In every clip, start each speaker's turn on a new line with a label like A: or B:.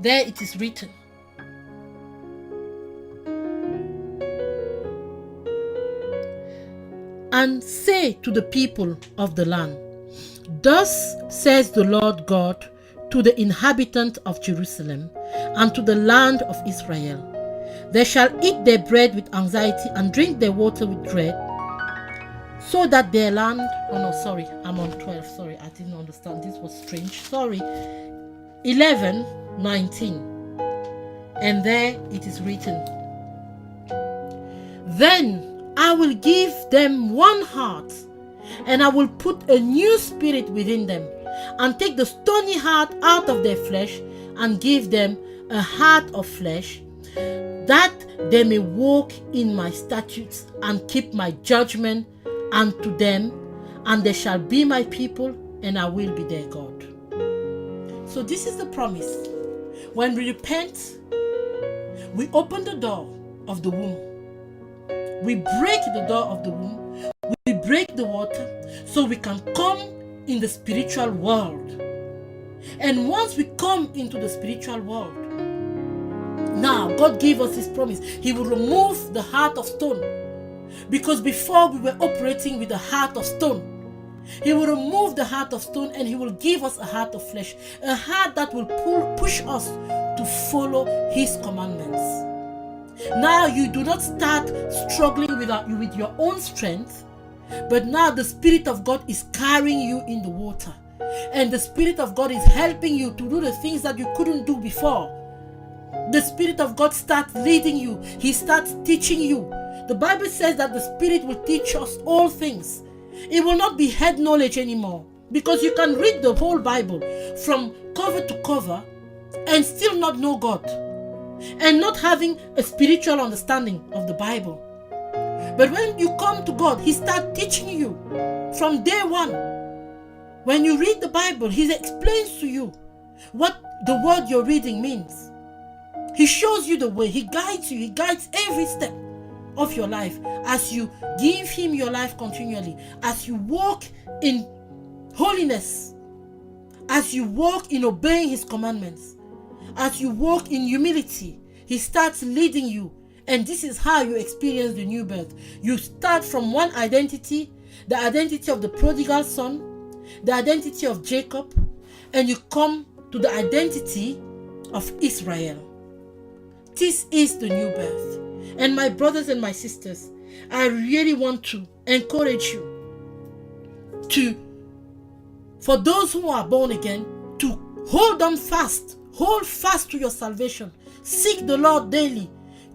A: There it is written. And say to the people of the land, thus says the Lord God to the inhabitants of Jerusalem and to the land of Israel, they shall eat their bread with anxiety and drink their water with dread, so that their land... Oh no, sorry, I'm on 12. Sorry, I didn't understand. This was strange. Sorry. 11:19. And there it is written, then I will give them one heart, and I will put a new spirit within them, and take the stony heart out of their flesh, and give them a heart of flesh, that they may walk in my statutes and keep my judgment unto them, and they shall be my people, and I will be their God. So this is the promise. When we repent, we open the door of the womb. We break the door of the womb. We break the water so we can come in the spiritual world. And once we come into the spiritual world, now God gave us His promise. He will remove the heart of stone. Because before we were operating with a heart of stone, He will remove the heart of stone and He will give us a heart of flesh. A heart that will push us to follow His commandments. Now you do not start struggling with your own strength, but now the Spirit of God is carrying you in the water. And the Spirit of God is helping you to do the things that you couldn't do before. The Spirit of God starts leading you. He starts teaching you. The Bible says that the Spirit will teach us all things. It will not be head knowledge anymore, because you can read the whole Bible from cover to cover and still not know God, and not having a spiritual understanding of the Bible. But when you come to God, He starts teaching you from day one. When you read the Bible, He explains to you what the word you're reading means. He shows you the way. He guides you. He guides every step of your life as you give Him your life continually, as you walk in holiness, as you walk in obeying His commandments, as you walk in humility. He starts leading you, and this is how you experience the new birth. You start from one identity, the identity of the prodigal son, the identity of Jacob, and you come to the identity of Israel. This is the new birth. And my brothers and my sisters, I really want to encourage you for those who are born again, to hold fast to your salvation. Seek the Lord daily.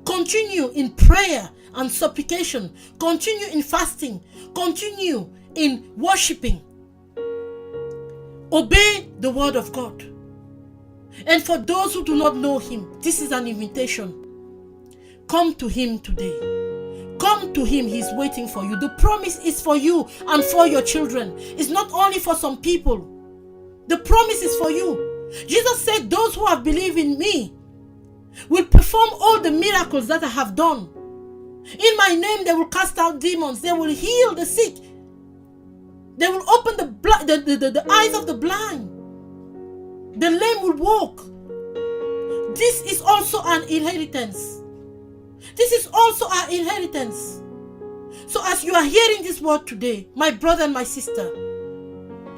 A: Continue in prayer and supplication. Continue in fasting. Continue in worshiping. Obey the word of God. And for those who do not know Him, this is an invitation. Come to Him today. Come to Him. He's waiting for you. The promise is for you and for your children. It's not only for some people. The promise is for you. Jesus said, those who have believed in me will perform all the miracles that I have done. In my name they will cast out demons. They will heal the sick. They will open the eyes of the blind. The lame will walk. This is also an inheritance. This is also our inheritance. So as you are hearing this word today, my brother and my sister,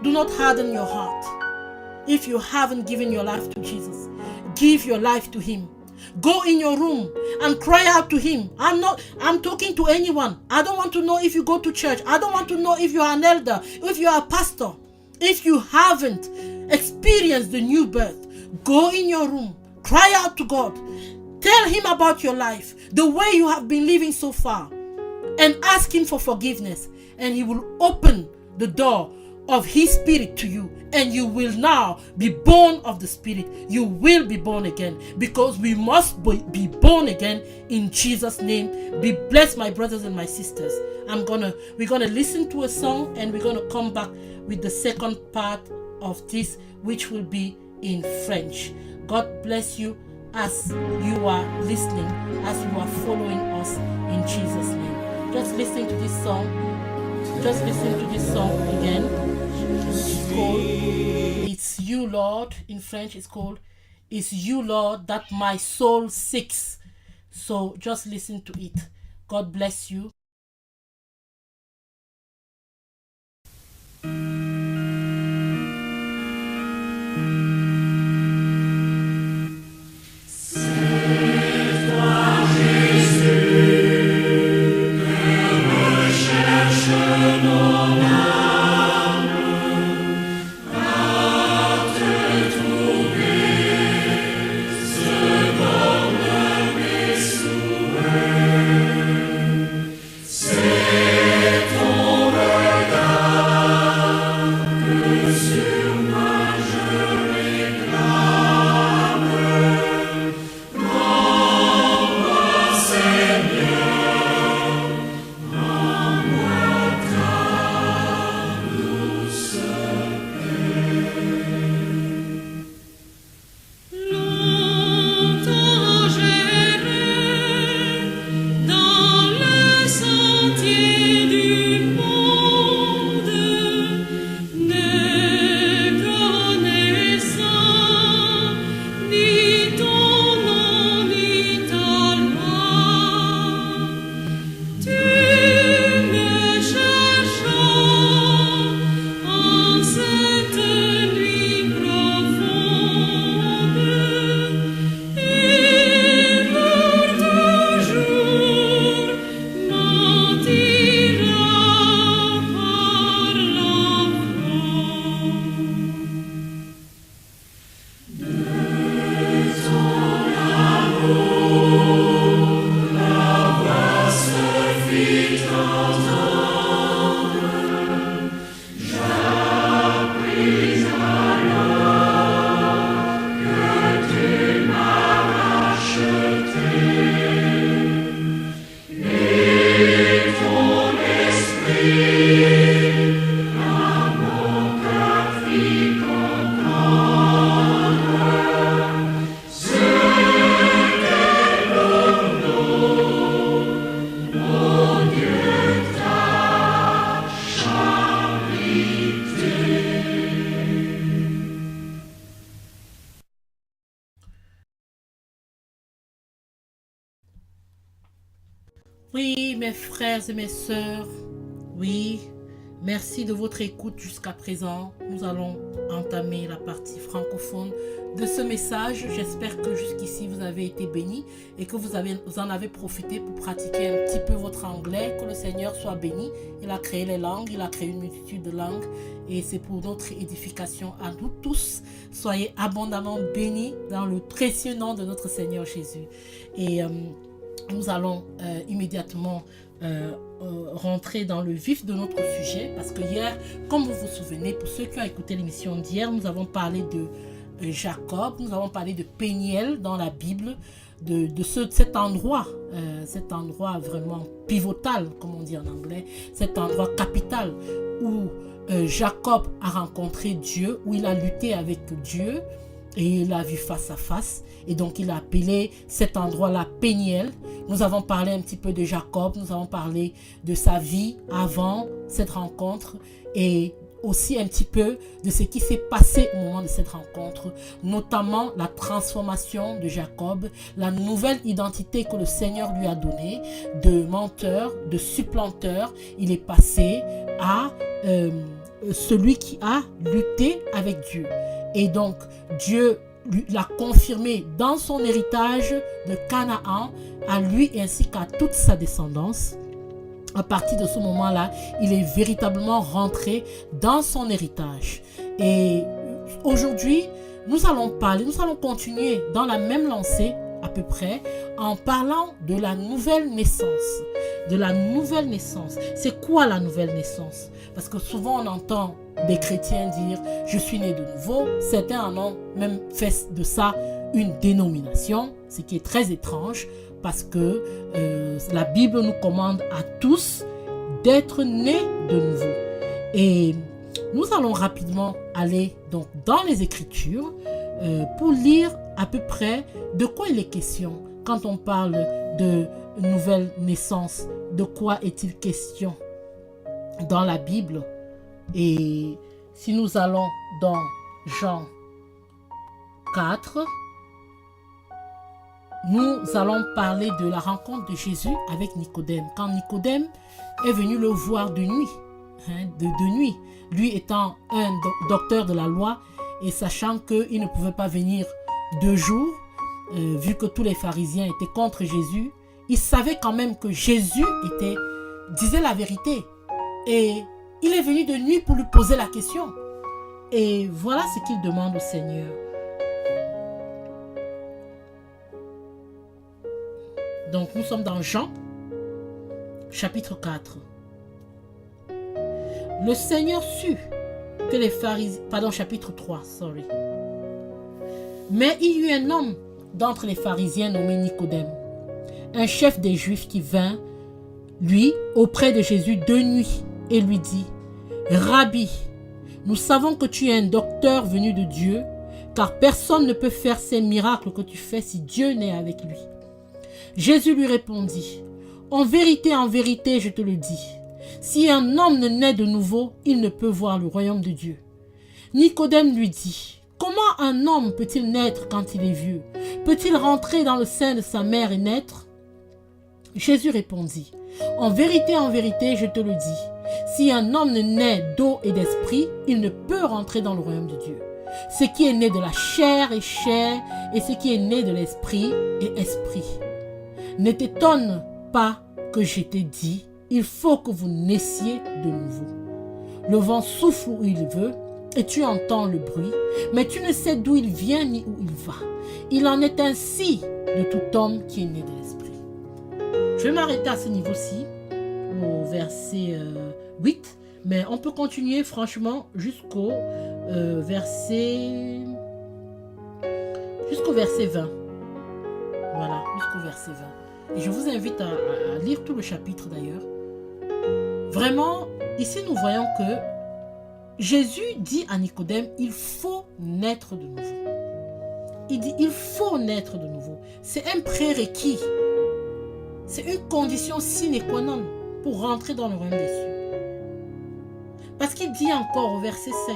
A: do not harden your heart. If you haven't given your life to Jesus, give your life to Him. Go in your room and cry out to Him. I'm talking to anyone. I don't want to know if you go to church. I don't want to know if you are an elder, if you are a pastor. If you haven't experienced the new birth, go in your room, cry out to God. Tell Him about your life, the way you have been living so far, and ask Him for forgiveness, and He will open the door of His Spirit to you, and you will now be born of the Spirit. You will be born again, because we must be born again in Jesus' name. Be blessed, my brothers and my sisters. We're gonna listen to a song, and we're gonna come back with the second part of this, which will be in French. God bless you as you are listening, as you are following us in Jesus' name. Just listen to this song. Just listen to this song again. It's You, Lord. In French, it's called It's you, Lord, that my soul seeks. So just listen to it. God bless you. Oui, mes frères et mes sœurs, oui, merci de votre écoute jusqu'à présent. Nous allons entamer la partie francophone de ce message. J'espère que jusqu'ici vous avez été bénis et que vous en avez profité pour pratiquer un petit peu votre anglais. Que le Seigneur soit béni. Il a créé les langues, il a créé une multitude de langues et c'est pour notre édification à nous tous. Soyez abondamment bénis dans le précieux nom de notre Seigneur Jésus. Et nous allons immédiatement rentrer dans le vif de notre sujet parce que hier, comme vous vous souvenez, pour ceux qui ont écouté l'émission d'hier, nous avons parlé de Jacob, nous avons parlé de Péniel dans la Bible, de cet endroit vraiment pivotal, comme on dit en anglais, cet endroit capital où Jacob a rencontré Dieu, où il a lutté avec Dieu et il l'a vu face à face. Et donc il a appelé cet endroit-là Péniel. Nous avons parlé un petit peu de Jacob, nous avons parlé de sa vie avant cette rencontre et aussi un petit peu de ce qui s'est passé au moment de cette rencontre, notamment la transformation de Jacob, la nouvelle identité que le Seigneur lui a donnée, de menteur, de supplanteur. Il est passé à celui qui a lutté avec Dieu. Et donc Dieu l'a confirmé dans son héritage de Canaan, à lui ainsi qu'à toute sa descendance. À partir de ce moment-là, il est véritablement rentré dans son héritage. Et aujourd'hui, nous allons continuer dans la même lancée à peu près en parlant de la nouvelle naissance. De la nouvelle naissance. C'est quoi la nouvelle naissance? Parce que souvent on entend des chrétiens dire « je suis né de nouveau ». Certains en ont même fait de ça une dénomination, ce qui est très étrange parce que la Bible nous commande à tous d'être nés de nouveau. Et nous allons rapidement aller donc dans les Écritures pour lire à peu près de quoi il est question quand on parle de nouvelle naissance. De quoi est-il question dans la Bible? Et si nous allons dans Jean 4, nous allons parler de la rencontre de Jésus avec Nicodème. Quand Nicodème est venu le voir de nuit, de nuit, lui étant un docteur de la loi et sachant qu'il ne pouvait pas venir de jour, vu que tous les pharisiens étaient contre Jésus, il savait quand même que Jésus disait la vérité. Et il est venu de nuit pour lui poser la question. Et voilà ce qu'il demande au Seigneur. Donc nous sommes dans Jean, chapitre 4. Le Seigneur sut que les pharisiens... Pardon, chapitre 3, sorry. Mais il y eut un homme d'entre les pharisiens nommé Nicodème, un chef des Juifs qui vint, lui, auprès de Jésus de nuit et lui dit, « Rabbi, nous savons que tu es un docteur venu de Dieu, car personne ne peut faire ces miracles que tu fais si Dieu n'est avec lui. » Jésus lui répondit, « En vérité, je te le dis, si un homme ne naît de nouveau, il ne peut voir le royaume de Dieu. » Nicodème lui dit, « Comment un homme peut-il naître quand il est vieux? Peut-il rentrer dans le sein de sa mère et naître? » Jésus répondit, « En vérité, je te le dis, si un homme ne naît d'eau et d'esprit, il ne peut rentrer dans le royaume de Dieu. Ce qui est né de la chair est chair, et ce qui est né de l'esprit est esprit. Ne t'étonne pas que je t'ai dit, il faut que vous naissiez de nouveau. Le vent souffle où il veut, et tu entends le bruit, mais tu ne sais d'où il vient ni où il va. Il en est ainsi de tout homme qui est né de l'esprit. » Je vais m'arrêter à ce niveau-ci, au verset 8, mais on peut continuer franchement jusqu'au verset 20. Voilà, jusqu'au verset 20. Et je vous invite à lire tout le chapitre d'ailleurs. Vraiment, ici nous voyons que Jésus dit à Nicodème, il faut naître de nouveau. Il dit, il faut naître de nouveau. C'est un prérequis. C'est une condition sine qua non pour rentrer dans le royaume des cieux. Parce qu'il dit encore au verset 5,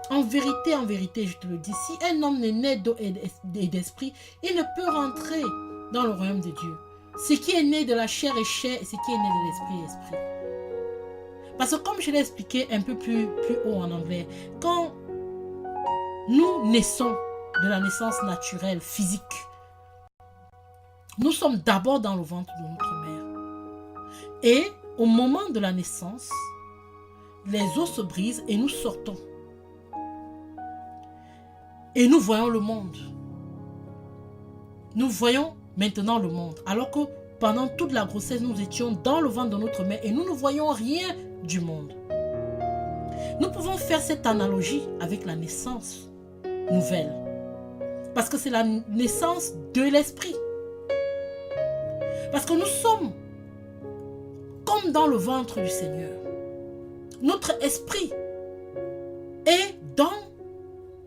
A: en vérité, je te le dis, si un homme n'est né d'eau et d'esprit, il ne peut rentrer dans le royaume de Dieu. Ce qui est né de la chair est chair, et ce qui est né de l'esprit est esprit. Parce que comme je l'ai expliqué un peu plus haut en anglais, quand nous naissons de la naissance naturelle, physique, nous sommes d'abord dans le ventre de notre mère. Et au moment de la naissance, les os se brisent et nous sortons. Et nous voyons le monde. Nous voyons maintenant le monde. Alors que pendant toute la grossesse, nous étions dans le ventre de notre mère et nous ne voyons rien du monde. Nous pouvons faire cette analogie avec la naissance nouvelle. Parce que c'est la naissance de l'esprit. Parce que nous sommes comme dans le ventre du Seigneur. Notre esprit est dans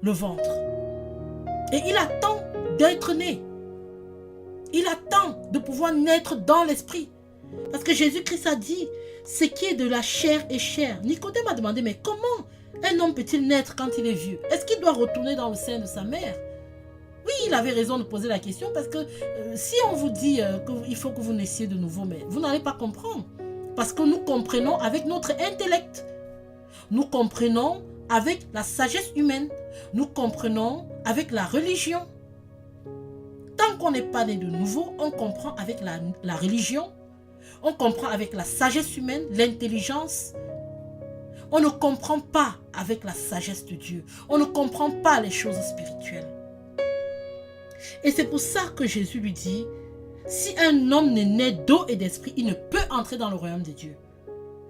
A: le ventre. Et il attend d'être né. Il attend de pouvoir naître dans l'esprit. Parce que Jésus-Christ a dit, ce qui est de la chair est chair. Nicodème a demandé, mais comment un homme peut-il naître quand il est vieux? Est-ce qu'il doit retourner dans le sein de sa mère? Oui, il avait raison de poser la question parce que si on vous dit qu'il faut que vous naissiez de nouveau, mais vous n'allez pas comprendre. Parce que nous comprenons avec notre intellect. Nous comprenons avec la sagesse humaine. Nous comprenons avec la religion. Tant qu'on n'est pas né de nouveau, on comprend avec la religion. On comprend avec la sagesse humaine, l'intelligence. On ne comprend pas avec la sagesse de Dieu. On ne comprend pas les choses spirituelles. Et c'est pour ça que Jésus lui dit, si un homme n'est né d'eau et d'esprit, il ne peut entrer dans le royaume de Dieu.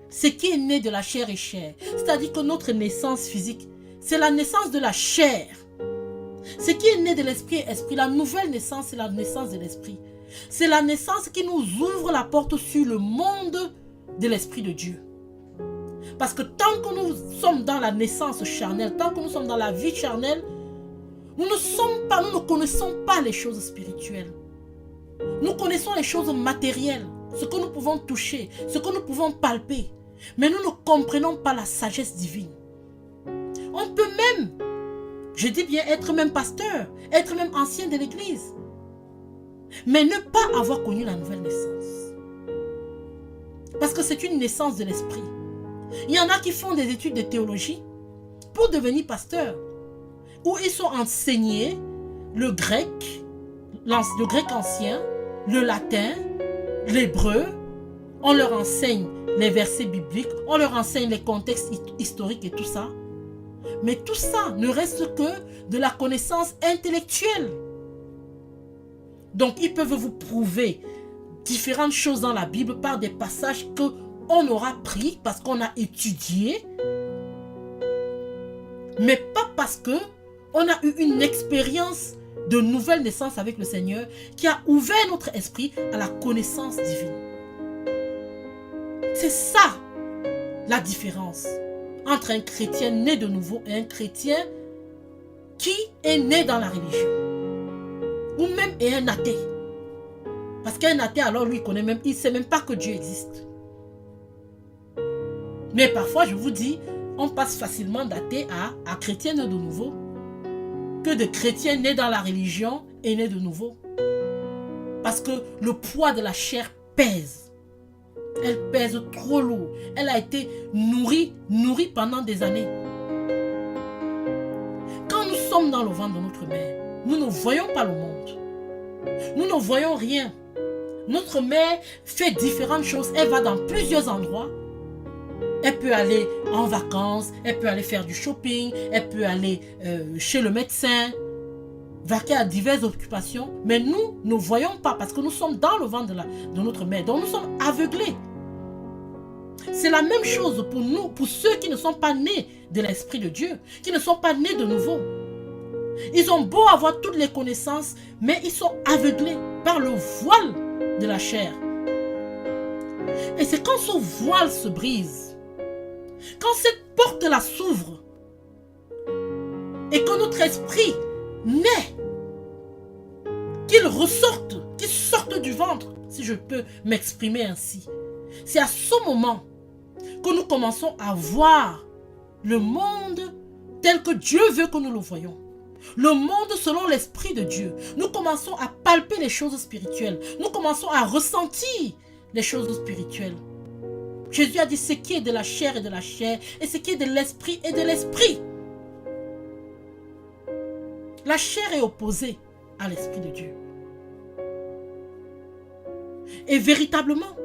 A: Ce qui est né de la chair est chair. C'est-à-dire que notre naissance physique, c'est la naissance de la chair. Ce qui est né de l'esprit est esprit. La nouvelle naissance, c'est la naissance de l'esprit. C'est la naissance qui nous ouvre la porte sur le monde de l'esprit de Dieu. Parce que tant que nous sommes dans la naissance charnelle, tant que nous sommes dans la vie charnelle, nous ne connaissons pas les choses spirituelles. Nous connaissons les choses matérielles, ce que nous pouvons toucher, ce que nous pouvons palper. Mais nous ne comprenons pas la sagesse divine. On peut même, je dis bien être même pasteur, être même ancien de l'église. mais ne pas avoir connu la nouvelle naissance. Parce que c'est une naissance de l'esprit. Il y en a qui font des études de théologie pour devenir pasteur, où ils sont enseignés le grec ancien, le latin, l'hébreu. On leur enseigne les versets bibliques, on leur enseigne les contextes historiques et tout ça. Mais tout ça ne reste que de la connaissance intellectuelle. Donc, ils peuvent vous prouver différentes choses dans la Bible par des passages qu'on aura pris parce qu'on a étudié, mais pas parce qu'on a eu une expérience de nouvelle naissance avec le Seigneur qui a ouvert notre esprit à la connaissance divine. C'est ça la différence entre un chrétien né de nouveau et un chrétien qui est né dans la religion. Ou même est un athée. Parce qu'un athée, alors lui, il ne sait même pas que Dieu existe. Mais parfois, je vous dis, on passe facilement d'athée à chrétien né de nouveau que de chrétien né dans la religion et né de nouveau. Parce que le poids de la chair pèse. Elle pèse trop lourd. Elle a été nourrie pendant des années. Quand nous sommes dans le ventre de notre mère, nous ne voyons pas le monde. Nous ne voyons rien. Notre mère fait différentes choses. Elle va dans plusieurs endroits. Elle peut aller en vacances, elle peut aller faire du shopping, elle peut aller chez le médecin, vaquer à diverses occupations. Mais nous ne voyons pas parce que nous sommes dans le ventre de notre mère. Donc nous sommes aveuglés. C'est la même chose pour nous, pour ceux qui ne sont pas nés de l'Esprit de Dieu, qui ne sont pas nés de nouveau. Ils ont beau avoir toutes les connaissances, mais ils sont aveuglés par le voile de la chair. Et c'est quand ce voile se brise, quand cette porte-là s'ouvre, et que notre esprit naît, qu'il ressorte, qu'il sorte du ventre, si je peux m'exprimer ainsi. C'est à ce moment que nous commençons à voir le monde tel que Dieu veut que nous le voyons. Le monde selon l'Esprit de Dieu. Nous commençons à palper les choses spirituelles. Nous commençons à ressentir les choses spirituelles. Jésus a dit ce qui est de la chair est de la chair et ce qui est de l'esprit est de l'esprit. La chair est opposée à l'Esprit de Dieu. Et véritablement,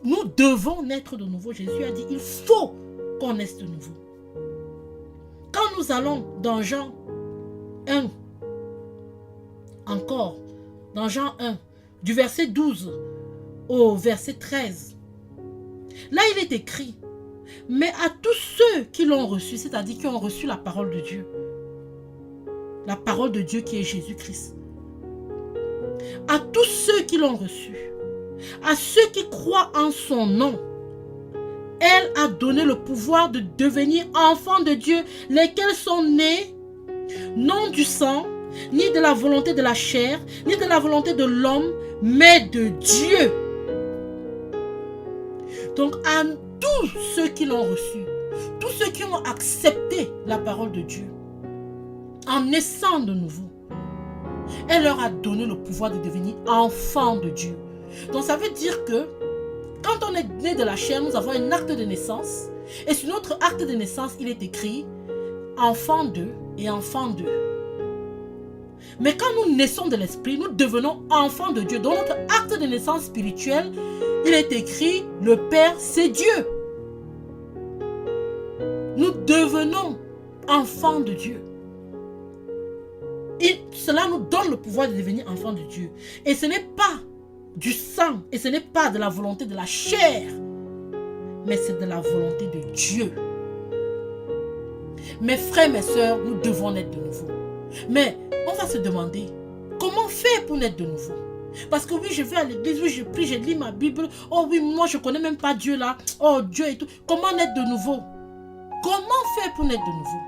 A: nous devons naître de nouveau. Jésus a dit, il faut qu'on naisse de nouveau. Quand nous allons dans Jean 1, encore, dans Jean 1, du verset 12 au verset 13, là il est écrit, mais à tous ceux qui l'ont reçu, c'est-à-dire qui ont reçu la parole de Dieu, la parole de Dieu qui est Jésus-Christ, à tous ceux qui l'ont reçu, à ceux qui croient en son nom, elle a donné le pouvoir de devenir enfants de Dieu, lesquels sont nés, non du sang, ni de la volonté de la chair, ni de la volonté de l'homme, mais de Dieu. Donc à tous ceux qui l'ont reçu, tous ceux qui ont accepté la parole de Dieu, en naissant de nouveau, elle leur a donné le pouvoir de devenir enfants de Dieu. Donc ça veut dire que quand on est né de la chair, nous avons un acte de naissance. Et sur notre acte de naissance, il est écrit enfant d'eux et enfant d'eux. Mais quand nous naissons de l'esprit, nous devenons enfants de Dieu. Dans notre acte de naissance spirituelle, il est écrit le Père, c'est Dieu. Nous devenons enfants de Dieu. Et cela nous donne le pouvoir de devenir enfants de Dieu. Et ce n'est pas du sang, et ce n'est pas de la volonté de la chair, mais c'est de la volonté de Dieu. Mes frères, mes sœurs, nous devons naître de nouveau. Mais on va se demander, comment faire pour naître de nouveau? Parce que oui, je vais à l'église, oui, je prie, je lis ma Bible. Oh oui, moi je ne connais même pas Dieu là. Oh Dieu et tout. Comment naître de nouveau? Comment faire pour naître de nouveau?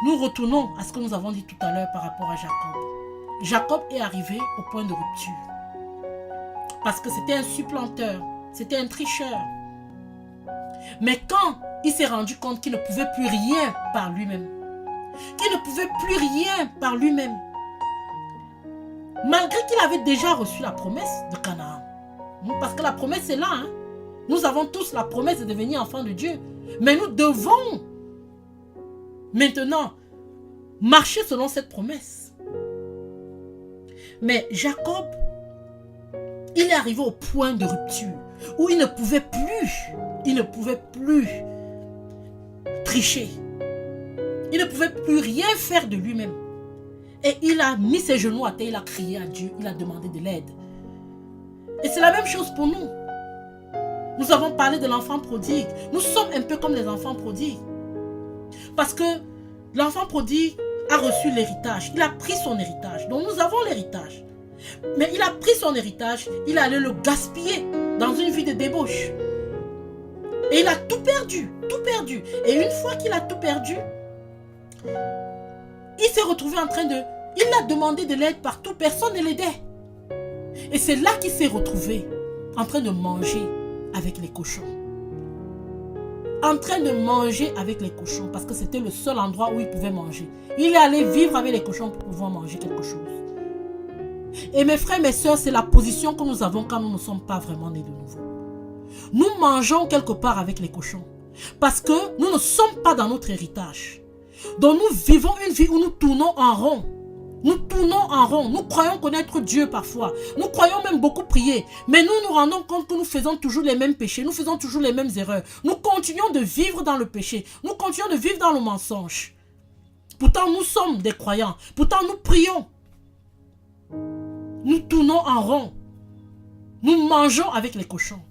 A: Nous retournons à ce que nous avons dit tout à l'heure par rapport à Jacob. Jacob est arrivé au point de rupture. Parce que c'était un supplanteur, c'était un tricheur. Mais quand il s'est rendu compte qu'il ne pouvait plus rien par lui-même, qu'il ne pouvait plus rien par lui-même, Malgré qu'il avait déjà reçu la promesse de Canaan. Parce que la promesse est là. Hein. Nous avons tous la promesse de devenir enfants de Dieu. Mais nous devons maintenant marcher selon cette promesse. Mais Jacob, il est arrivé au point de rupture où il ne pouvait plus tricher. Il ne pouvait plus rien faire de lui-même. Et il a mis ses genoux à terre, il a crié à Dieu, il a demandé de l'aide. Et c'est la même chose pour nous. Nous avons parlé de l'enfant prodigue. Nous sommes un peu comme les enfants prodigues. Parce que l'enfant prodigue a reçu l'héritage. Il a pris son héritage. Donc nous avons l'héritage. Mais il a pris son héritage, il allait le gaspiller dans une vie de débauche. Et il a tout perdu, tout perdu. Et une fois qu'il a tout perdu, il s'est retrouvé en train de... Il a demandé de l'aide partout, personne ne l'aidait. Et c'est là qu'il s'est retrouvé en train de manger avec les cochons. En train de manger avec les cochons parce que c'était le seul endroit où il pouvait manger. Il est allé vivre avec les cochons pour pouvoir manger quelque chose. Et mes frères, mes soeurs, c'est la position que nous avons quand nous ne sommes pas vraiment nés de nouveau. Nous mangeons quelque part avec les cochons parce que nous ne sommes pas dans notre héritage. Donc nous vivons une vie où nous tournons en rond. Nous tournons en rond. Nous croyons connaître Dieu parfois. Nous croyons même beaucoup prier. Mais nous nous rendons compte que nous faisons toujours les mêmes péchés. Nous faisons toujours les mêmes erreurs. Nous continuons de vivre dans le péché. Nous continuons de vivre dans le mensonge. Pourtant nous sommes des croyants. Pourtant nous prions. Nous tournons en rond. Nous mangeons avec les cochons.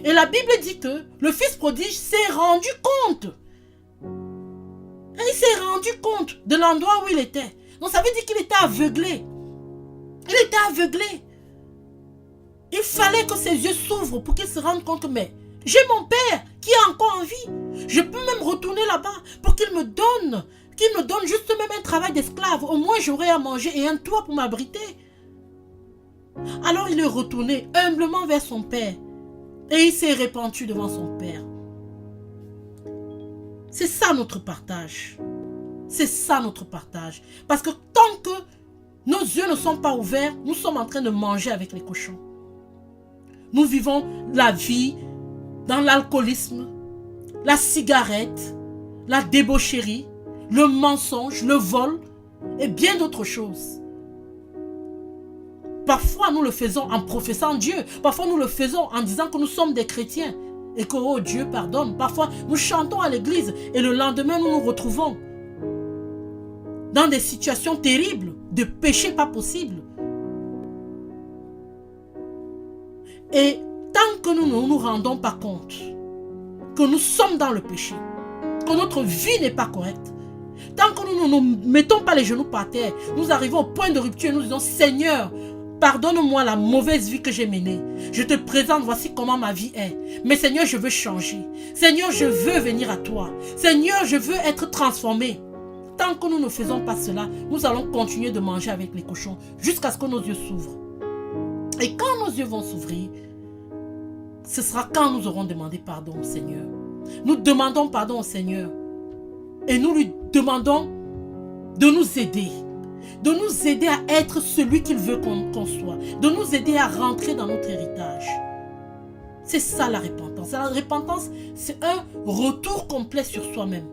A: Et la Bible dit que le fils prodige s'est rendu compte. Et il s'est rendu compte de l'endroit où il était. Donc ça veut dire qu'il était aveuglé. Il était aveuglé. Il fallait que ses yeux s'ouvrent pour qu'il se rende compte que mais j'ai mon père qui est encore en vie. Je peux même retourner là-bas pour qu'il me donne juste même un travail d'esclave. Au moins j'aurai à manger et un toit pour m'abriter. Alors il est retourné humblement vers son père et il s'est répandu devant son père. C'est ça notre partage. C'est ça notre partage. Parce que tant que nos yeux ne sont pas ouverts, nous sommes en train de manger avec les cochons. Nous vivons la vie dans l'alcoolisme, la cigarette, la débaucherie, le mensonge, le vol et bien d'autres choses. Parfois, nous le faisons en professant Dieu. Parfois, nous le faisons en disant que nous sommes des chrétiens et que oh, Dieu pardonne. Parfois, nous chantons à l'église et le lendemain, nous nous retrouvons dans des situations terribles, de péché pas possible. Et tant que nous ne nous rendons pas compte que nous sommes dans le péché, que notre vie n'est pas correcte, tant que nous ne nous mettons pas les genoux par terre, nous arrivons au point de rupture et nous disons Seigneur, pardonne-moi la mauvaise vie que j'ai menée. Je te présente, voici comment ma vie est. Mais Seigneur, je veux changer. Seigneur, je veux venir à toi. Seigneur, je veux être transformé. Tant que nous ne faisons pas cela, nous allons continuer de manger avec les cochons jusqu'à ce que nos yeux s'ouvrent. Et quand nos yeux vont s'ouvrir, ce sera quand nous aurons demandé pardon au Seigneur. Nous demandons pardon au Seigneur et nous lui demandons de nous aider. De nous aider à être celui qu'il veut qu'on soit. De nous aider à rentrer dans notre héritage. C'est ça la repentance. La repentance, c'est un retour complet sur soi-même.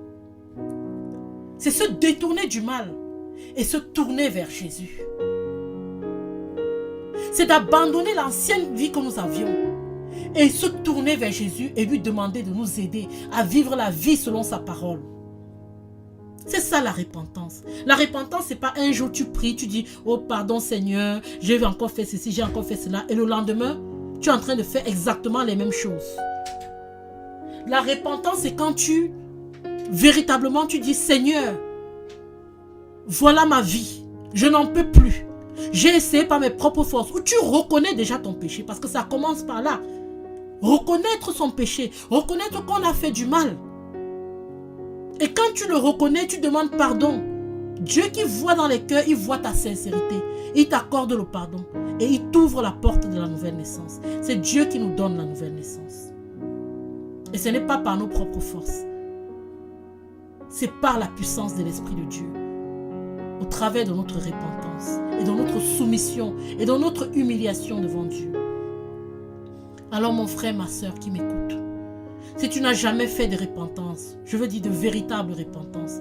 A: C'est se détourner du mal et se tourner vers Jésus. C'est d'abandonner l'ancienne vie que nous avions et se tourner vers Jésus et lui demander de nous aider à vivre la vie selon sa parole. C'est ça la repentance. La repentance, c'est pas un jour tu pries, tu dis « Oh pardon Seigneur, j'ai encore fait ceci, j'ai encore fait cela » et le lendemain, tu es en train de faire exactement les mêmes choses. La repentance, c'est quand véritablement tu dis « Seigneur, voilà ma vie, je n'en peux plus. J'ai essayé par mes propres forces. » Où tu reconnais déjà ton péché parce que ça commence par là. Reconnaître son péché, reconnaître qu'on a fait du mal. Et quand tu le reconnais, tu demandes pardon. Dieu qui voit dans les cœurs, il voit ta sincérité. Il t'accorde le pardon. Et il t'ouvre la porte de la nouvelle naissance. C'est Dieu qui nous donne la nouvelle naissance. Et ce n'est pas par nos propres forces. C'est par la puissance de l'Esprit de Dieu. au travers de notre repentance et de notre soumission et de notre humiliation devant Dieu. Alors mon frère, ma soeur qui m'écoute, si tu n'as jamais fait de repentance, je veux dire de véritable repentance,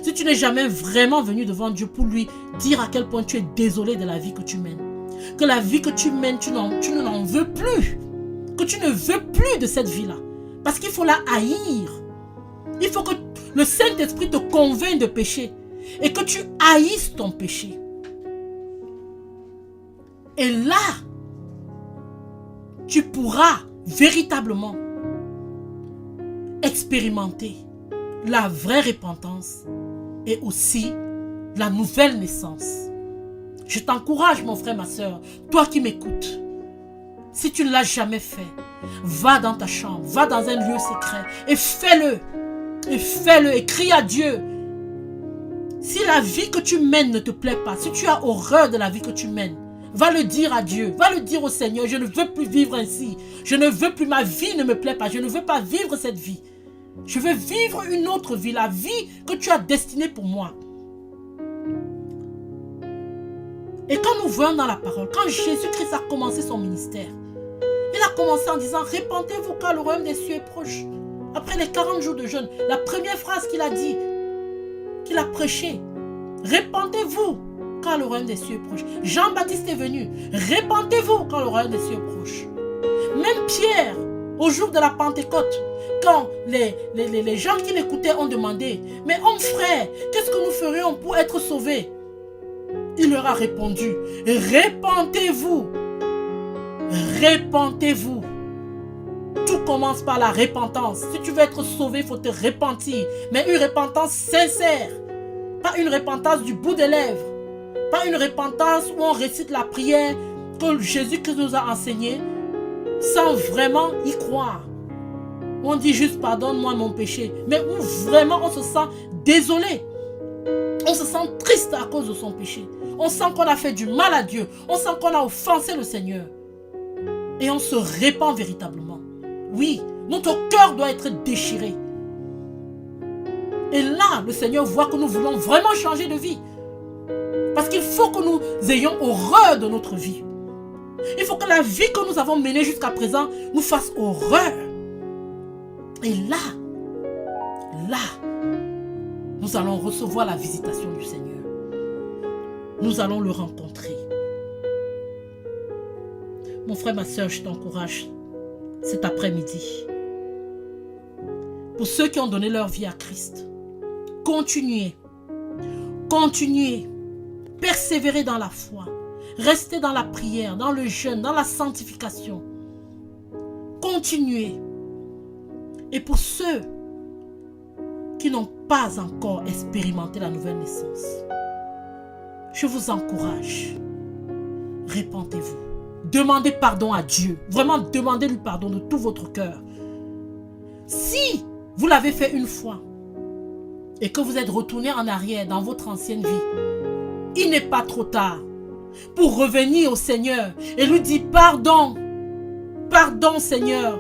A: si tu n'es jamais vraiment venu devant Dieu pour lui dire à quel point tu es désolé de la vie que tu mènes, que la vie que tu mènes, tu ne n'en veux plus, que tu ne veux plus de cette vie-là, parce qu'il faut la haïr. Il faut que le Saint-Esprit te convainc de péché et que tu haïsses ton péché. Et là, tu pourras véritablement expérimenter la vraie repentance et aussi la nouvelle naissance. Je t'encourage, mon frère, ma soeur, toi qui m'écoutes. Si tu ne l'as jamais fait, va dans ta chambre, va dans un lieu secret et fais-le. Et fais-le et crie à Dieu. Si la vie que tu mènes ne te plaît pas, si tu as horreur de la vie que tu mènes, va le dire à Dieu, va le dire au Seigneur, je ne veux plus vivre ainsi. Je ne veux plus, ma vie ne me plaît pas, je ne veux pas vivre cette vie. Je veux vivre une autre vie, la vie que tu as destinée pour moi. Et quand nous voyons dans la parole, quand Jésus-Christ a commencé son ministère, il a commencé en disant, répentez-vous car le royaume des cieux est proche. Après les 40 jours de jeûne, la première phrase qu'il a dit, qu'il a prêché, répentez-vous car le royaume des cieux est proche. Jean-Baptiste est venu, répentez-vous car le royaume des cieux est proche. Même Pierre, au jour de la Pentecôte, quand les gens qui l'écoutaient ont demandé, mais homme frère, qu'est-ce que nous ferions pour être sauvés? Il leur a répondu, répentez-vous, répentez-vous. Tout commence par la repentance. Si tu veux être sauvé, il faut te repentir. Mais une repentance sincère. Pas une repentance du bout des lèvres. Pas une repentance où on récite la prière que Jésus-Christ nous a enseignée sans vraiment y croire. On dit juste pardonne-moi mon péché. Mais où vraiment on se sent désolé. On se sent triste à cause de son péché. On sent qu'on a fait du mal à Dieu. On sent qu'on a offensé le Seigneur. Et on se répand véritablement. Oui, notre cœur doit être déchiré. Et là, le Seigneur voit que nous voulons vraiment changer de vie. Parce qu'il faut que nous ayons horreur de notre vie. Il faut que la vie que nous avons menée jusqu'à présent nous fasse horreur. Et là, nous allons recevoir la visitation du Seigneur. Nous allons le rencontrer. Mon frère, ma soeur, je t'encourage cet après-midi. Pour ceux qui ont donné leur vie à Christ, continuez, persévérez dans la foi, restez dans la prière, dans le jeûne, dans la sanctification. Continuez. Et pour ceux qui n'ont pas encore expérimenté la nouvelle naissance, je vous encourage, répentez-vous. Demandez pardon à Dieu. Vraiment, demandez-lui pardon de tout votre cœur. Si vous l'avez fait une fois et que vous êtes retourné en arrière dans votre ancienne vie, il n'est pas trop tard pour revenir au Seigneur et lui dire pardon. Pardon Seigneur.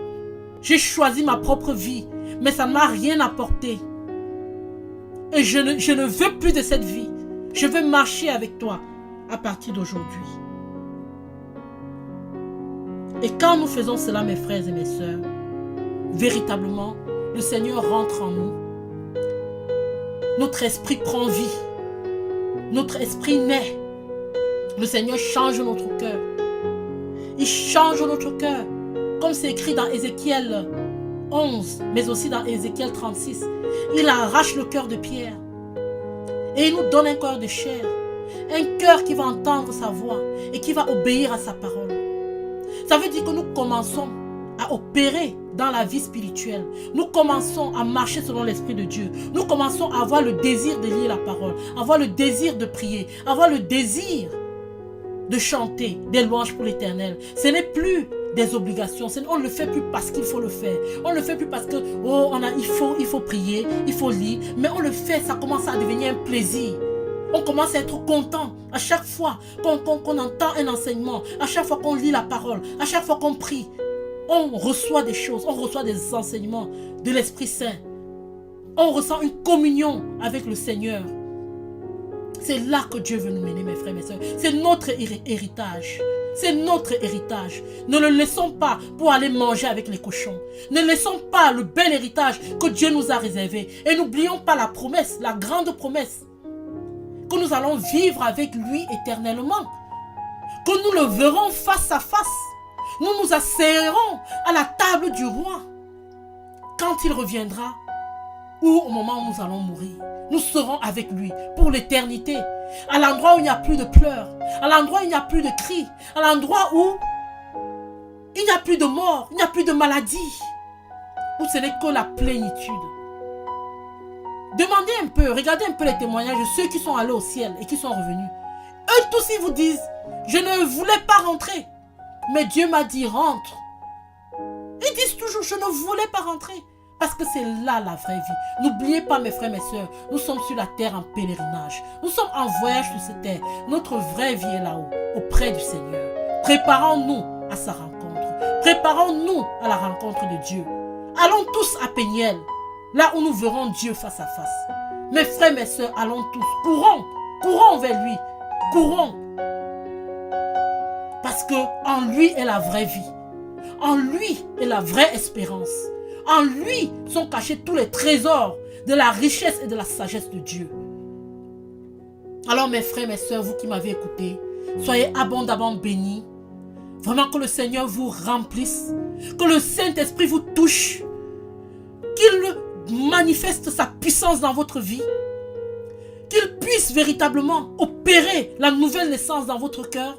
A: J'ai choisi ma propre vie, mais ça ne m'a rien apporté. Et je ne veux plus de cette vie. Je veux marcher avec toi à partir d'aujourd'hui. Et quand nous faisons cela, mes frères et mes sœurs, véritablement, le Seigneur rentre en nous. Notre esprit prend vie. Notre esprit naît. Le Seigneur change notre cœur. Il change notre cœur. Comme c'est écrit dans Ézéchiel 11, mais aussi dans Ézéchiel 36. Il arrache le cœur de pierre. Et il nous donne un cœur de chair. Un cœur qui va entendre sa voix et qui va obéir à sa parole. Ça veut dire que nous commençons à opérer dans la vie spirituelle. Nous commençons à marcher selon l'Esprit de Dieu. Nous commençons à avoir le désir de lire la parole, avoir le désir de prier, avoir le désir de chanter des louanges pour l'Éternel. Ce n'est plus des obligations. On ne le fait plus parce qu'il faut le faire. On ne le fait plus parce que il faut prier, il faut lire. Mais on le fait, ça commence à devenir un plaisir. On commence à être content à chaque fois qu'on entend un enseignement, à chaque fois qu'on lit la parole, à chaque fois qu'on prie. On reçoit des choses, on reçoit des enseignements de l'Esprit Saint. On ressent une communion avec le Seigneur. C'est là que Dieu veut nous mener, mes frères et mes sœurs. C'est notre héritage. C'est notre héritage. Ne le laissons pas pour aller manger avec les cochons. Ne laissons pas le bel héritage que Dieu nous a réservé. Et n'oublions pas la promesse, la grande promesse, que nous allons vivre avec lui éternellement. Que nous le verrons face à face. Nous nous asseoirons à la table du roi quand il reviendra ou au moment où nous allons mourir. Nous serons avec lui pour l'éternité. À l'endroit où il n'y a plus de pleurs, à l'endroit où il n'y a plus de cris, à l'endroit où il n'y a plus de mort, il n'y a plus de maladie, où ce n'est que la plénitude. Demandez un peu, regardez un peu les témoignages de ceux qui sont allés au ciel et qui sont revenus. Eux tous ils vous disent, je ne voulais pas rentrer, mais Dieu m'a dit rentre. Ils disent toujours, je ne voulais pas rentrer. Parce que c'est là la vraie vie. N'oubliez pas, mes frères, mes sœurs, nous sommes sur la terre en pèlerinage. Nous sommes en voyage sur cette terre. Notre vraie vie est là-haut, auprès du Seigneur. Préparons-nous à sa rencontre. Préparons-nous à la rencontre de Dieu. Allons tous à Péniel, là où nous verrons Dieu face à face. Mes frères, mes sœurs, allons tous. Courons vers lui. Courons. Parce que en lui est la vraie vie. En lui est la vraie espérance. En lui sont cachés tous les trésors de la richesse et de la sagesse de Dieu. Alors mes frères, mes sœurs, vous qui m'avez écouté, soyez abondamment bénis. Vraiment que le Seigneur vous remplisse. Que le Saint-Esprit vous touche. Qu'il manifeste sa puissance dans votre vie. Qu'il puisse véritablement opérer la nouvelle naissance dans votre cœur.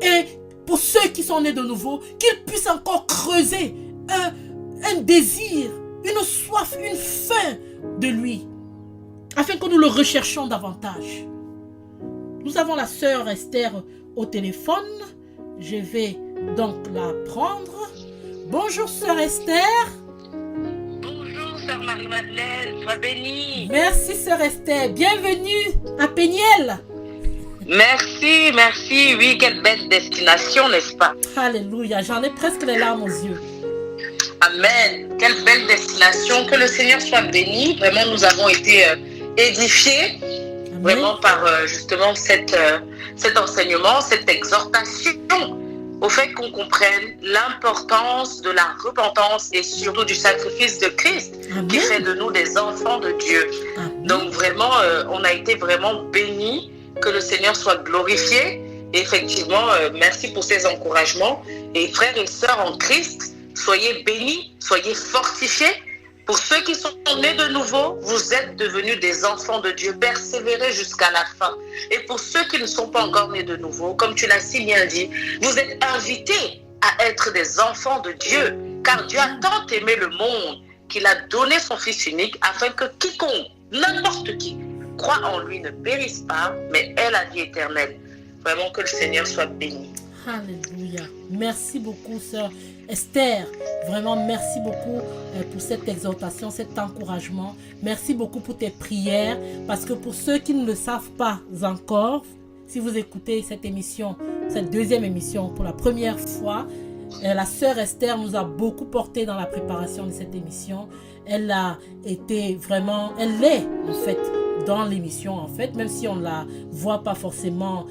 A: Et pour ceux qui sont nés de nouveau, qu'il puisse encore creuser un désir, une soif, une faim de lui, afin que nous le recherchions davantage. Nous avons la sœur Esther au téléphone. Je vais donc la prendre. Bonjour sœur Esther.
B: Bonjour sœur Marie-Madeleine, sois bénie.
A: Merci sœur Esther, bienvenue à Péniel.
B: Merci, merci, oui, quelle belle destination, n'est-ce pas?
A: Alléluia, j'en ai presque les larmes aux yeux.
B: Amen, quelle belle destination, que le Seigneur soit béni. Vraiment, nous avons été édifiés. Amen. Vraiment par justement cet enseignement, cette exhortation au fait qu'on comprenne l'importance de la repentance et surtout du sacrifice de Christ. Amen. Qui fait de nous des enfants de Dieu. Amen. Donc vraiment, on a été vraiment bénis, que le Seigneur soit glorifié. Et effectivement, merci pour ces encouragements. Et frères et sœurs en Christ, soyez bénis, soyez fortifiés. Pour ceux qui sont nés de nouveau, vous êtes devenus des enfants de Dieu. Persévérez jusqu'à la fin. Et pour ceux qui ne sont pas encore nés de nouveau, comme tu l'as si bien dit, vous êtes invités à être des enfants de Dieu. Car Dieu a tant aimé le monde qu'il a donné son Fils unique afin que quiconque, n'importe qui, croit en lui ne périsse pas, mais ait la vie éternelle. Vraiment que le Seigneur soit béni.
A: Alléluia. Merci beaucoup, sœur Esther. Vraiment, merci beaucoup pour cette exhortation, cet encouragement. Merci beaucoup pour tes prières. Parce que pour ceux qui ne le savent pas encore, si vous écoutez cette émission, cette deuxième émission pour la première fois, la sœur Esther nous a beaucoup porté dans la préparation de cette émission. Elle a été vraiment, elle est en fait dans l'émission en fait, même si on ne la voit pas forcément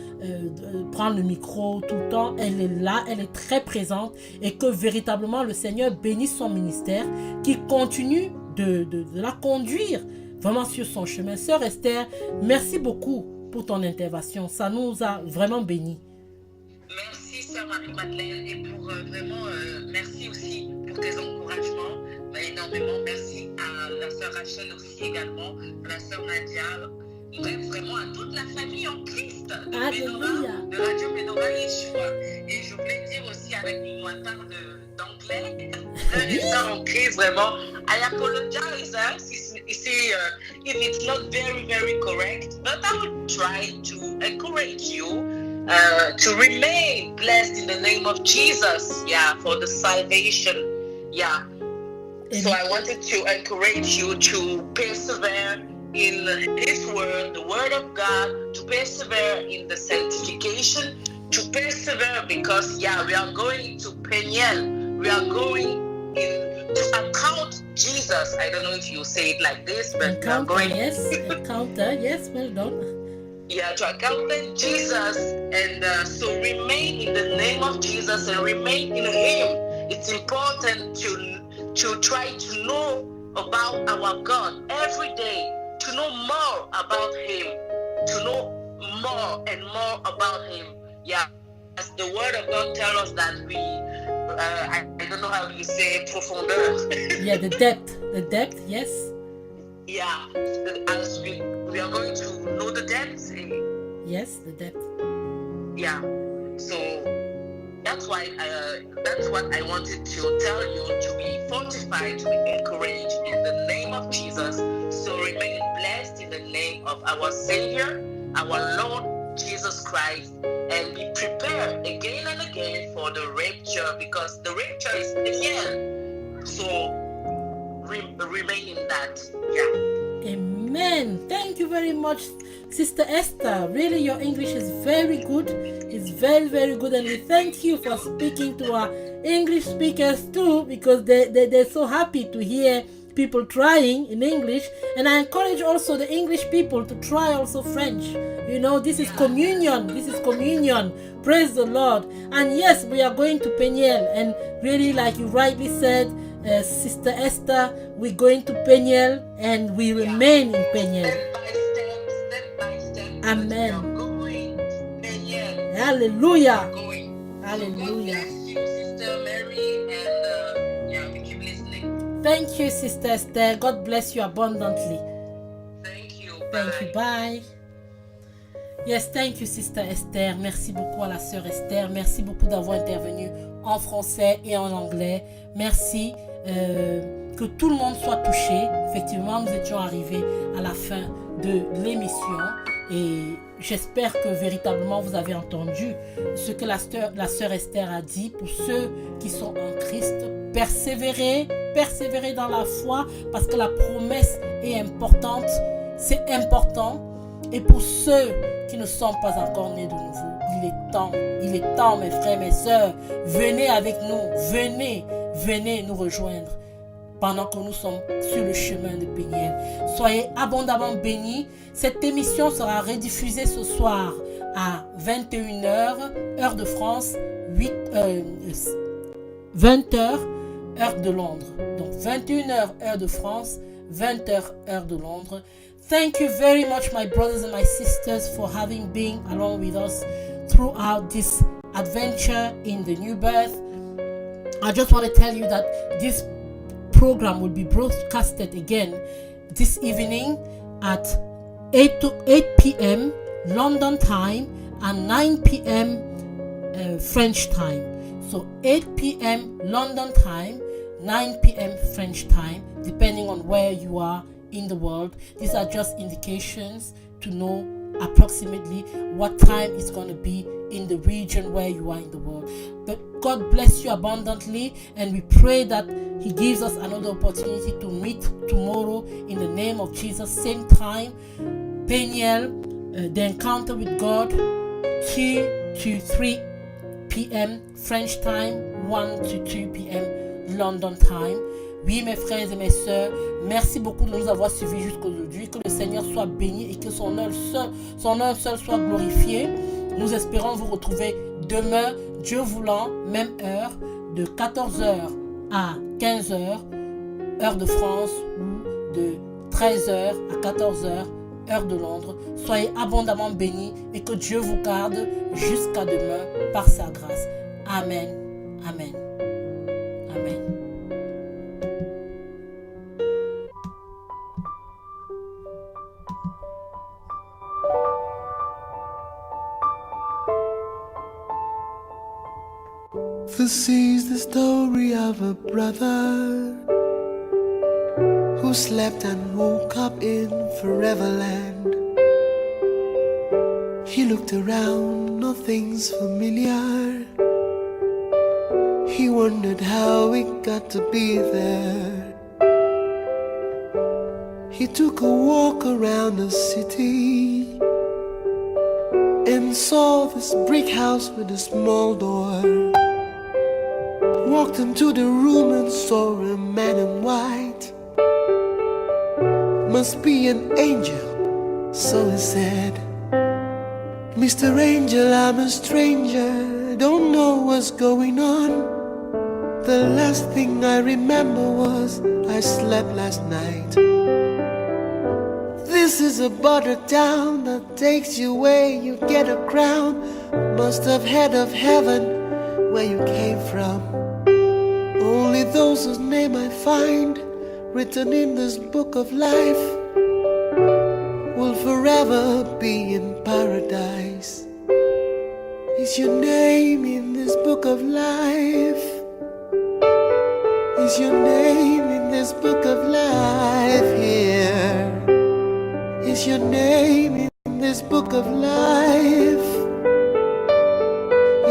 A: prendre le micro tout le temps, elle est là, elle est très présente et que véritablement le Seigneur bénisse son ministère, qui continue de la conduire vraiment sur son chemin. Sœur Esther, merci beaucoup pour ton intervention, ça nous a vraiment bénis.
B: Merci sœur Marie-Madeleine et pour vraiment merci aussi pour tes encouragements, énormément merci à la sœur Rachel aussi également, à la sœur Nadia, bref vraiment à toute la famille en Christ de Radio Menorah Yeshua. Et je voulais dire aussi avec moi part d'anglais, frères et sœurs en Christ, vraiment, I apologize if it's not very, very correct, but I will try to encourage you to remain blessed in the name of Jesus, for the salvation, So I wanted to encourage you to persevere in His word, the word of God, to persevere in the sanctification, to persevere because, we are going to Peniel, we are going to account Jesus. I don't know if you say it like this, but we are going.
A: Yes, encounter. Yes, well done.
B: Yeah, to encounter Jesus, and so remain in the name of Jesus and remain in Him. It's important to try to know about our God every day, to know more about Him, to know more and more about Him. Yeah, as the Word of God tells us that we, I don't know how you say profondeur.
A: Yeah, the depth, yes.
B: Yeah, as we are going to know the depths.
A: Yes, the depth.
B: Yeah, so that's why that's what I wanted to tell you, to be fortified, to be encouraged in the name of Jesus. So remain blessed in the name of our Savior, our Lord Jesus Christ, and be prepared again and again for the rapture, because the rapture is Daniel. So remain in that. Yeah.
A: Amen. Thank you very much, Sister Esther. Really, your English is very good. It's very, very good. And we thank you for speaking to our English speakers too, because they're so happy to hear people trying in English. And I encourage also the English people to try also French. You know, this is communion. This is communion. Praise the Lord. And yes, we are going to Peniel. And really, like you rightly said, Sister Esther, we're going to Peniel and we remain in Peniel.
B: Step by step.
A: Amen.
B: Going to Peniel.
A: Hallelujah.
B: Going.
A: Hallelujah.
B: God bless you, Sister Mary, and we keep listening.
A: Thank you, Sister Esther. God bless you abundantly.
B: Thank you.
A: Thank you. Bye. Yes, thank you, Sister Esther. Merci beaucoup à la sœur Esther. Merci beaucoup d'avoir intervenu en français et en anglais. Merci que tout le monde soit touché. Effectivement, nous étions arrivés à la fin de l'émission et j'espère que véritablement vous avez entendu ce que la sœur Esther a dit. Pour ceux qui sont en Christ, persévérer dans la foi, parce que la promesse est importante. C'est important. Et pour ceux qui ne sont pas encore nés de nouveau, il est temps, mes frères, mes sœurs, venez avec nous, venez nous rejoindre pendant que nous sommes sur le chemin de Peniel. Soyez abondamment bénis. Cette émission sera rediffusée ce soir à 21h, heure de France, 20h, heure de Londres. Donc 21h, heure de France, 20h, heure de Londres. Thank you very much, my brothers and my sisters, for having been along with us throughout this adventure in the new birth. I just want to tell you that this program will be broadcasted again this evening at 8 p.m. London time and 9 p.m. French time. So 8 p.m. London time, 9 p.m. French time, depending on where you are in the world. These are just indications to know approximately what time it's going to be in the region where you are in the world. But God bless you abundantly, and we pray that He gives us another opportunity to meet tomorrow in the name of Jesus. Same time, Peniel, the encounter with God, 2 to 3 p.m. French time, 1 to 2 p.m. London time. Oui, mes frères et mes sœurs, merci beaucoup de nous avoir suivis jusqu'aujourd'hui. Que le Seigneur soit béni et que son nom seul soit glorifié. Nous espérons vous retrouver demain, Dieu voulant, même heure, de 14h à 15h, heure de France, ou de 13h à 14h, heure de Londres. Soyez abondamment bénis et que Dieu vous garde jusqu'à demain par sa grâce. Amen. Amen. Amen.
C: This is the story of a brother who slept and woke up in Foreverland. He looked around, nothing's familiar. He wondered how it got to be there. He took a walk around the city and saw this brick house with a small door. walked into the room and saw a man in white. Must be an angel, so he said. Mr. Angel, I'm a stranger, don't know what's going on. The last thing I remember was I slept last night. This is a border town that takes you where you get a crown. Must have head of heaven where you came from. Only those whose name I find written in this book of life will forever be in paradise. Is your name in this book of life? Is your name in this book of life here? Is your name in this book of life?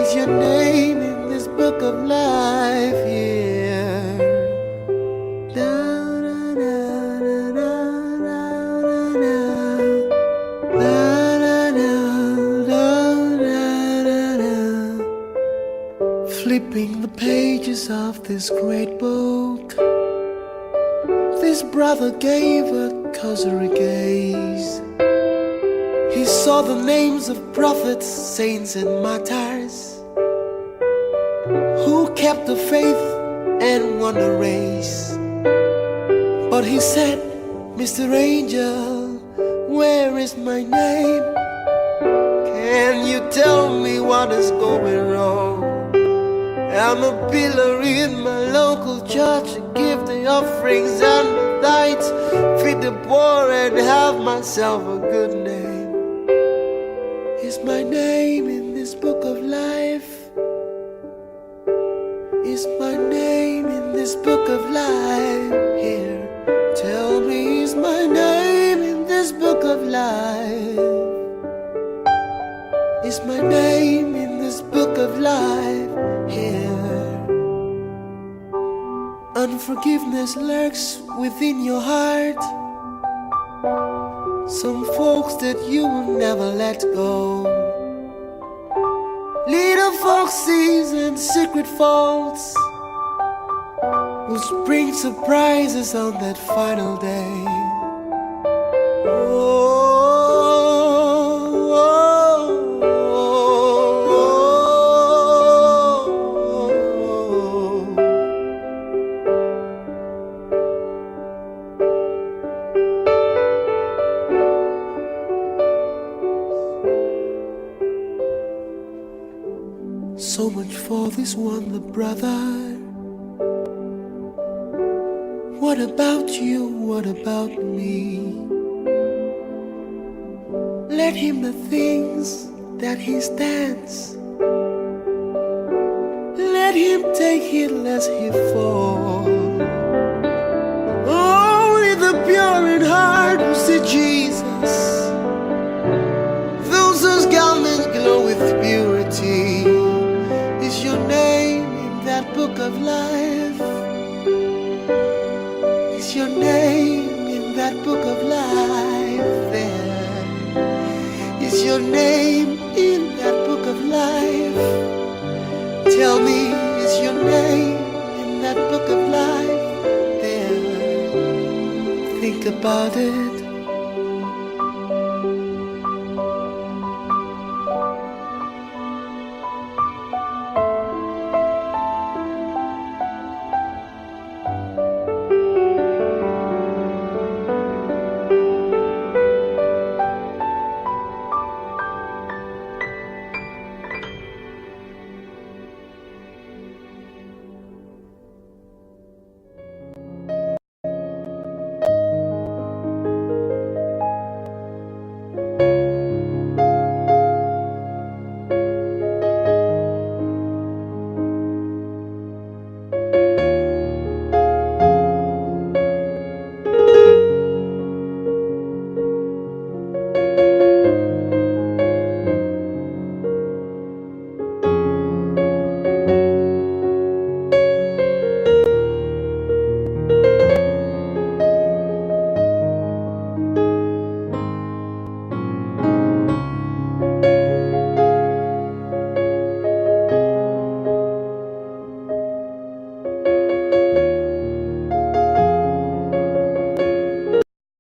C: Is your name in this book of life here? Da, da, da, da, da, da, da, da. Flipping the pages of this great book, this brother gave a cursory gaze. He saw the names of prophets, saints and martyrs who kept the faith and won the race. But he said, Mr. Angel, where is my name? Can you tell me what is going wrong? I'm a pillar in my local church, give the offerings and the tithes, feed the poor and have myself a good name. Is my name in this book of life? Is my name in this book of life here? Tell me, is my name in this book of life? Is my name in this book of life here? Unforgiveness lurks within your heart. Some folks that you will never let go. Little foxes and secret faults will bring surprises on that final day. So much for this wonder, brother. What about you? What about me? Let him the things that he stands. Let him take it lest he fall. Only the pure in heart will see Jesus. Those whose garments glow with purity. Is your name in that book of life? Is your name in that book of life there? Is your name in that book of life? Tell me, is your name in that book of life there? Think about it.